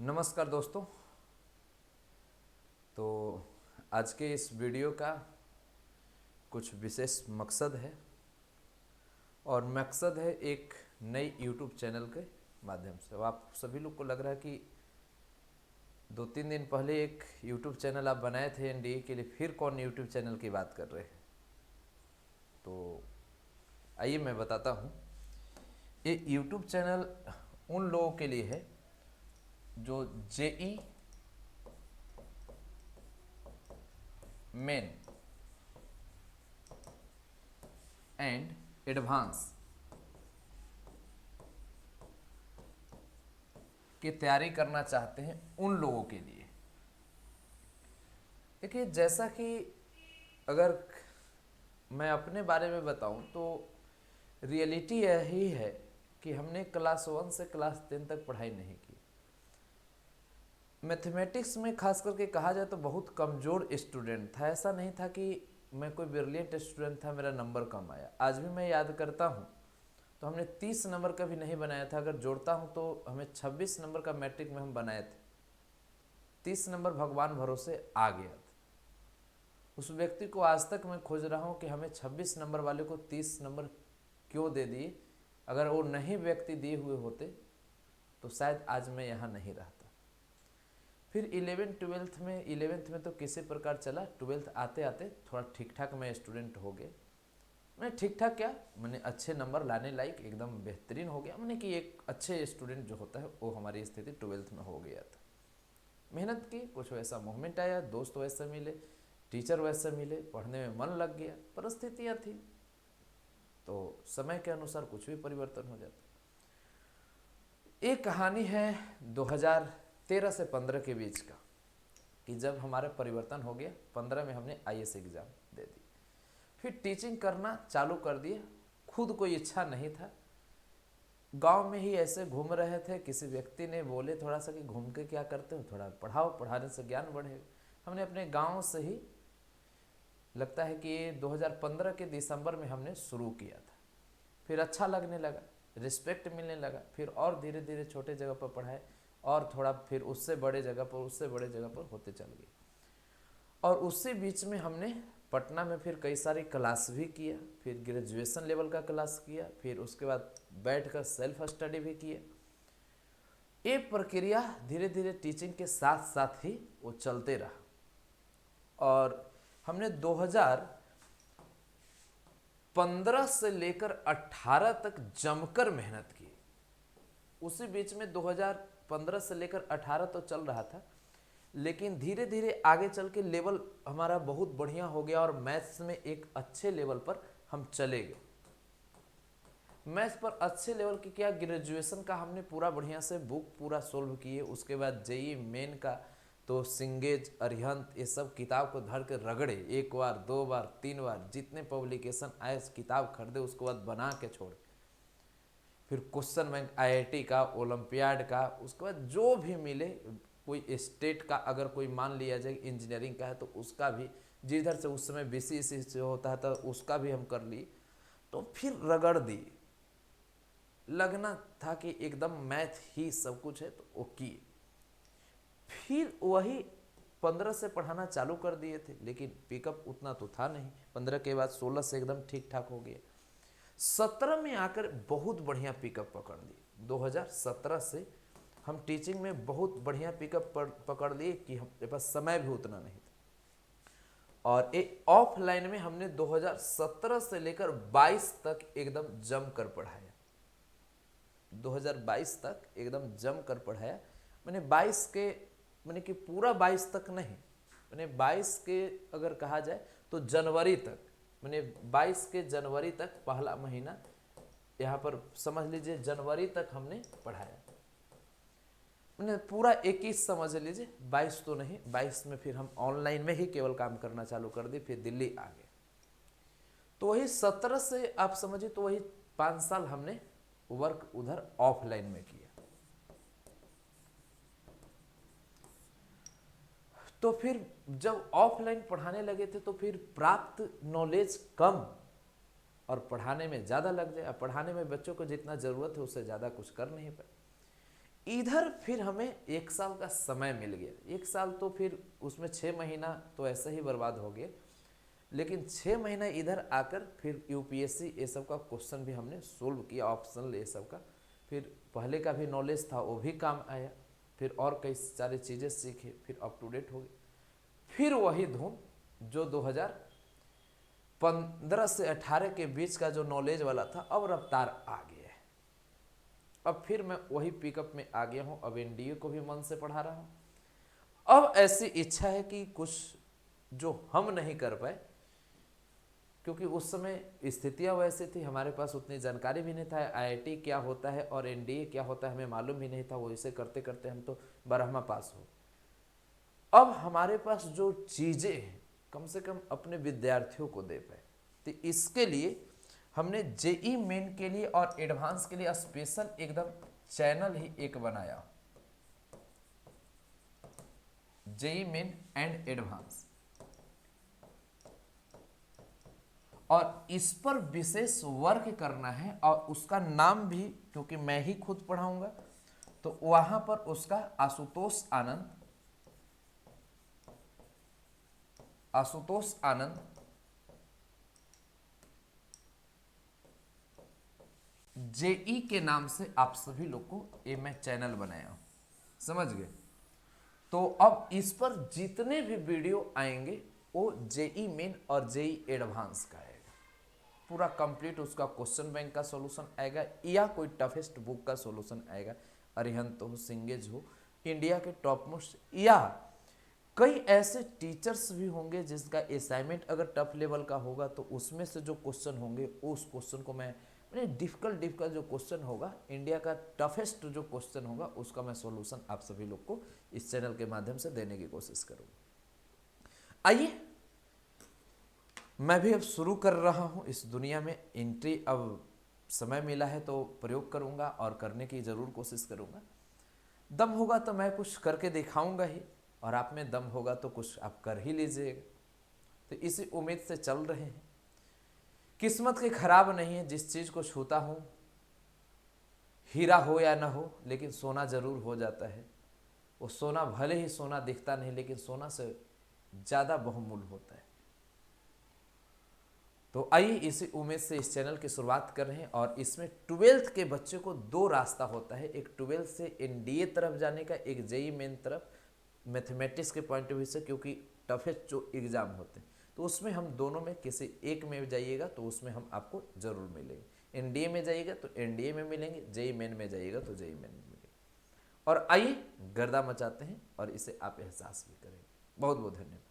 नमस्कार दोस्तों। तो आज के इस वीडियो का कुछ विशेष मकसद है और मकसद है एक नई यूट्यूब चैनल के माध्यम से। अब आप सभी लोग को लग रहा है कि 2-3 दिन पहले एक यूट्यूब चैनल आप बनाए थे एनडीए के लिए, फिर कौन यूट्यूब चैनल की बात कर रहे हैं। तो आइए मैं बताता हूँ। ये यूट्यूब चैनल उन लोगों के लिए है जो जेई मेन एंड एडवांस की तैयारी करना चाहते हैं उन लोगों के लिए। देखिए, जैसा कि अगर मैं अपने बारे में बताऊं तो रियलिटी यही है कि हमने क्लास 1 से क्लास 10 तक पढ़ाई नहीं की। मैथमेटिक्स में खास करके कहा जाए तो बहुत कमज़ोर स्टूडेंट था। ऐसा नहीं था कि मैं कोई ब्रिलियंट स्टूडेंट था, मेरा नंबर कम आया। आज भी मैं याद करता हूँ तो हमने 30 नंबर का भी नहीं बनाया था। अगर जोड़ता हूँ तो हमें 26 नंबर का मैट्रिक में हम बनाए थे। 30 नंबर भगवान भरोसे आ गया था। उस व्यक्ति को आज तक मैं खोज रहा हूँ कि हमें 26 नंबर वाले को 30 नंबर क्यों दे दिए। अगर वो नहीं व्यक्ति दिए हुए होते तो शायद आज मैं यहाँ नहीं रहता। फिर 11th में तो किसी प्रकार चला। 12th आते आते थोड़ा ठीक ठाक मैं स्टूडेंट हो गया। मैंने ठीक ठाक क्या, मैंने अच्छे नंबर लाने लायक एकदम बेहतरीन हो गया। मैंने कि एक अच्छे स्टूडेंट जो होता है वो हमारी स्थिति 12th में हो गया था। मेहनत की, कुछ वैसा मोमेंट आया, दोस्त वैसे मिले, टीचर वैसे मिले, पढ़ने में मन लग गया, परिस्थितियाँ थी तो समय के अनुसार कुछ भी परिवर्तन हो जाता। एक कहानी है 2013 से 15 के बीच का, कि जब हमारा परिवर्तन हो गया। 15 में हमने आईएएस एग्ज़ाम दे दी, फिर टीचिंग करना चालू कर दिया। खुद कोई इच्छा नहीं था, गांव में ही ऐसे घूम रहे थे। किसी व्यक्ति ने बोले थोड़ा सा कि घूम के क्या करते हो, थोड़ा पढ़ाओ, पढ़ाने से ज्ञान बढ़ेगा। हमने अपने गांव से ही, लगता है कि 2015 के दिसंबर में हमने शुरू किया था। फिर अच्छा लगने लगा, रिस्पेक्ट मिलने लगा। फिर और धीरे धीरे छोटे जगह पर पढ़ाए और थोड़ा फिर उससे बड़े जगह पर, उससे बड़े जगह पर होते चल गए। और उसी बीच में हमने पटना में फिर कई सारी क्लास भी किया। फिर ग्रेजुएशन लेवल का क्लास किया, फिर उसके बाद बैठकर सेल्फ स्टडी भी किया। ये प्रक्रिया धीरे धीरे टीचिंग के साथ साथ ही वो चलते रहा। और हमने 2015 से लेकर 18 तक जमकर मेहनत की। उसी बीच में 2015 से लेकर 18 तो चल रहा था, लेकिन धीरे धीरे आगे चल के लेवल हमारा बहुत बढ़िया हो गया और मैथ्स में एक अच्छे लेवल पर हम चले गए। मैथ्स पर अच्छे लेवल की क्या, ग्रेजुएशन का हमने पूरा बढ़िया से बुक पूरा सोल्व किए। उसके बाद जेई मेन का तो सिंगेज, अरिहंत, ये सब किताब को धर के रगड़े। 1 बार 2 बार 3 बार जितने पब्लिकेशन आए किताब खरीदे, उसके बाद बना के छोड़े। फिर क्वेश्चन बैंक आईआईटी का, ओलंपियाड का, उसके बाद जो भी मिले, कोई स्टेट का अगर कोई मान लिया जाए इंजीनियरिंग का है तो उसका भी, जिधर से उस समय बीसीएसई से होता था उसका भी हम कर लिए। तो फिर रगड़ दी, लगना था कि एकदम मैथ ही सब कुछ है तो वो किए। फिर वही 15 से पढ़ाना चालू कर दिए थे, लेकिन पिकअप उतना तो था नहीं। 15 के बाद 16 से एकदम ठीक ठाक हो गया। 17 में आकर बहुत बढ़िया पिकअप पकड़ लिए। 2017 से हम टीचिंग में बहुत बढ़िया पिकअप पकड़ लिए कि हमारे पास समय भी उतना नहीं था। और एक ऑफलाइन में हमने 2017 से लेकर 22 तक एकदम जम कर पढ़ाया। 2022 तक एकदम जम कर पढ़ाया। मैंने 22 के, मैंने कि पूरा 22 तक नहीं, मैंने 22 के अगर कहा जाए तो जनवरी तक, मैंने 22 के जनवरी तक, पहला महीना यहाँ पर समझ लीजिए जनवरी तक हमने पढ़ाया। मैंने पूरा 21 समझ लीजिए, 22 तो नहीं। 22 में फिर हम ऑनलाइन में ही केवल काम करना चालू कर दिए, फिर दिल्ली आ गए। तो वही 17 से आप समझिए तो वही 5 साल हमने वर्क उधर ऑफलाइन में किया। तो फिर जब ऑफलाइन पढ़ाने लगे थे तो फिर प्राप्त नॉलेज कम और पढ़ाने में ज़्यादा लग जाए। पढ़ाने में बच्चों को जितना ज़रूरत है उससे ज़्यादा कुछ कर नहीं पाए। इधर फिर हमें 1 साल का समय मिल गया। 1 साल तो फिर उसमें 6 महीना तो ऐसा ही बर्बाद हो गया, लेकिन 6 महीना इधर आकर फिर यूपीएससी ये सब का क्वेश्चन भी हमने सोल्व किया, ऑप्शनल ये सब का। फिर पहले का भी नॉलेज था वो भी काम आया, फिर और कई सारी चीज़ें सीखे, फिर अप टू डेट हो गए। फिर वही धुन जो 2015 से 18 के बीच का जो नॉलेज वाला था, अब रफ्तार आ गया है। अब फिर मैं वही पिकअप में आ गया हूँ। अब एनडीए को भी मन से पढ़ा रहा हूँ। अब ऐसी इच्छा है कि कुछ जो हम नहीं कर पाए, क्योंकि उस समय स्थितियाँ वैसी थी, हमारे पास उतनी जानकारी भी नहीं था, आईआईटी क्या होता है और एनडीए क्या होता है हमें मालूम भी नहीं था। वो इसे करते करते हम तो 12वां पास हो। अब हमारे पास जो चीज़ें हैं कम से कम अपने विद्यार्थियों को दे पाए, तो इसके लिए हमने जेई मेन के लिए और एडवांस के लिए स्पेशल एकदम चैनल ही एक बनाया, जेई मेन एंड एडवांस। और इस पर विशेष वर्क करना है और उसका नाम भी, क्योंकि मैं ही खुद पढ़ाऊंगा, तो वहां पर उसका आशुतोष आनंद जेई के नाम से आप सभी लोग को ये मैं चैनल बनाया हूं, समझ गए। तो अब इस पर जितने भी वीडियो आएंगे वो जेई मेन और जेई एडवांस का आएगा, पूरा कंप्लीट उसका क्वेश्चन बैंक का सॉल्यूशन आएगा या कोई टफेस्ट बुक का सॉल्यूशन आएगा, अरिहंत हो, सिंगेज हो, इंडिया के टॉप मोस्ट, या कई ऐसे टीचर्स भी होंगे जिसका असाइनमेंट अगर टफ लेवल का होगा तो उसमें से जो क्वेश्चन होंगे उस क्वेश्चन को मैं डिफिकल्ट जो क्वेश्चन होगा, इंडिया का टफेस्ट जो क्वेश्चन होगा उसका मैं सॉल्यूशन आप सभी लोग को इस चैनल के माध्यम से देने की कोशिश करूँगा। आइए मैं भी अब शुरू कर रहा हूँ इस दुनिया में एंट्री। अब समय मिला है तो प्रयोग करूँगा और करने की ज़रूर कोशिश करूँगा। दम होगा तो मैं कुछ करके दिखाऊंगा ही, और आप में दम होगा तो कुछ आप कर ही लीजिएगा। तो इसी उम्मीद से चल रहे हैं। किस्मत की खराब नहीं है, जिस चीज़ को छूता हूँ हीरा हो या ना हो लेकिन सोना ज़रूर हो जाता है। वो सोना भले ही सोना दिखता नहीं लेकिन सोना से ज़्यादा बहुमूल्य होता है। तो आइए इसी उम्मीद से इस चैनल की शुरुआत कर रहे हैं। और इसमें 12th के बच्चे को 2 रास्ता होता है, एक 12th से एनडीए तरफ जाने का, एक जेई मेन तरफ मैथमेटिक्स के पॉइंट ऑफ व्यू से, क्योंकि टफेस्ट जो एग्जाम होते हैं तो उसमें हम दोनों में किसी एक में जाइएगा तो उसमें हम आपको जरूर मिलेंगे। एनडीए में जाइएगा तो एनडीए में मिलेंगे, जेई मेन में जाइएगा तो जेई मेन में मिलेंगे। और आइए गर्दा मचाते हैं और इसे आप एहसास भी करेंगे। बहुत बहुत धन्यवाद।